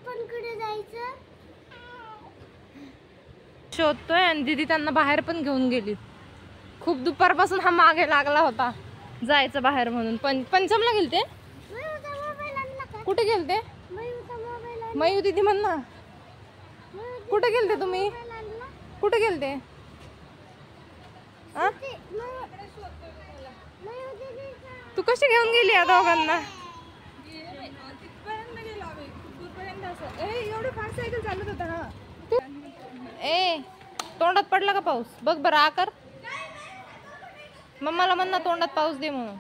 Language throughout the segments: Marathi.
आपण कुठे जायचं शोधतोय आणि दीदी त्यांना बाहेर पण घेऊन गेली. खूप दुपारपासून हा मागे लागला होता जायचं बाहेर म्हणून. पंचमला गेलते. कुठे गेलते मयू दीदी म्हण ना. कुठे गेलते तुम्ही? कुठे गेलते? तू कशी घेऊन गेली या दोघांना? एवढं फास्ट सायकल चालत होता ना. ए तोंडात पडला का पाऊस? बघ बरं आकर. मम्माला म्हण ना तोंडात पाऊस दे म्हणून.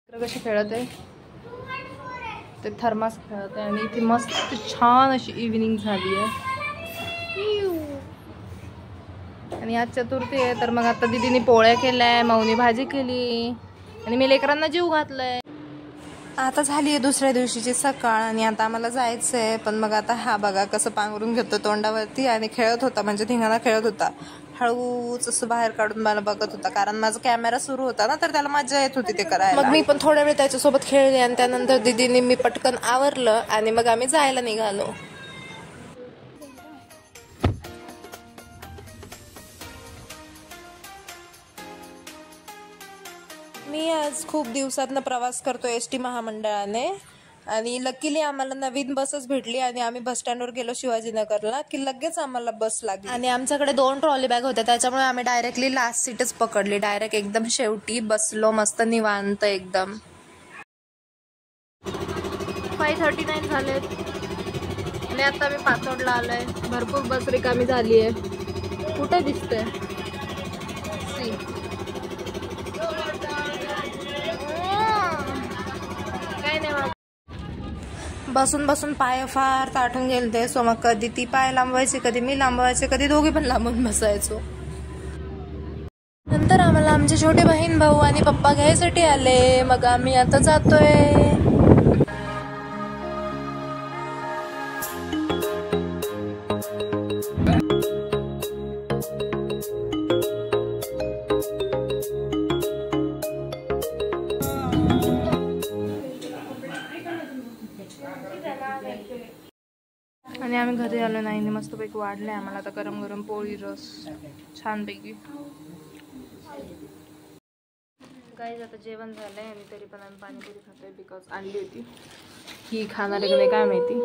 कशी खेळत आहे ते थर्मास खेळत आहे आणि इथे मस्त छान अशी इव्हिनिंग झाली आहे. आणि आज चतुर्थी आहे तर मग आता दीदीने पोळ्या केल्याय, माऊनी भाजी केली आणि मी लेकरांना जीव घातलाय. आता झाली आहे दुसऱ्या दिवशीची सकाळ आणि आता आम्हाला जायचं आहे. पण मग आता हा बघा कसं पांघरून घेतो तोंडावरती आणि खेळत होता, म्हणजे धिंगाणा खेळत होता. हळूच असं बाहेर काढून मला बघत होता कारण माझा कॅमेरा सुरू होता ना, तर त्याला मजा येत होती ते करायला. मग मी पण थोड्या वेळ त्याच्यासोबत खेळले आणि त्यानंतर दीदीने मी पटकन आवरलं आणि मग आम्ही जायला निघालो. मी आज खूप दिवसातनं प्रवास करतो एसटी महामंडळाने आणि लकीली आम्हाला नवीन बसच भेटली आणि आम्ही बस स्टँडवर गेलो शिवाजीनगरला की लगेच आम्हाला बस लागली. आणि आमच्याकडे 2 ट्रॉली बॅग होत्या त्याच्यामुळे आम्ही डायरेक्टली लास्ट सीटच पकडली. डायरेक्ट एकदम शेवटी बसलो मस्त निवांत एकदम. 5:39 झालेत आणि आता मी पाचोडला आलोय. भरपूर बस रिकामी झाली आहे. कुठे दिसते काय नाही. बसून बसून पाय फार ताठून गेलते. सो मग कधी ती पाय लांबवायची, कधी मी लांबवायचे, कधी दोघी पण लांबून बसायचो. नंतर आम्हाला आमचे छोटे बहीण भाऊ आणि पप्पा घ्यायसाठी आले. मग आम्ही आता जातोय. आणि आम्ही घरी आलो नाही. मस्तपैकी वाढले आम्हाला आता गरम गरम पोळी रस छानपैकी. गाईज आता जेवण झालंय आणि तरी पण आम्ही पाणीपुरी खातोय बिकॉज आणली होती. ही खाणार आहे काय माहिती.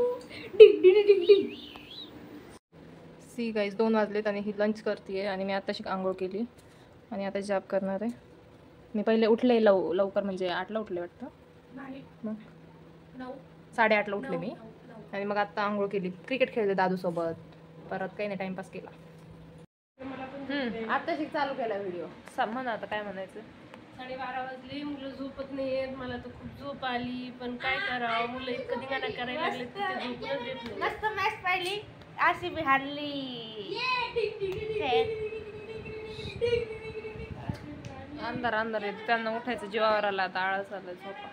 सी गाईज 2 वाजलेत आणि ही लंच करते आणि मी आताशी आंघोळ केली आणि आता जॉब करणार आहे. मी पहिले उठले लवकर म्हणजे 8ला उठले वाटतं. मग 8:30ला उठले मी आणि मग आता आंघोळ केली. क्रिकेट खेळले दादूसोबत. परत काही नाही टाइमपास केला. आताशी चालू केला व्हिडिओ. म्हणा आता काय म्हणायचं. 12:30 वाजले. मुलं झोपत नाहीयेत. मला तर खूप झोप आली पण काय करावं. मुलं इतकं धिंगाणा करायला लागले झोपूनच देत नाही. मस्त मॅच पाहिली. आरसीबी हारली. अंधार येत त्यांना उठायचं जीवावर आला. आता आळस आला झोपा.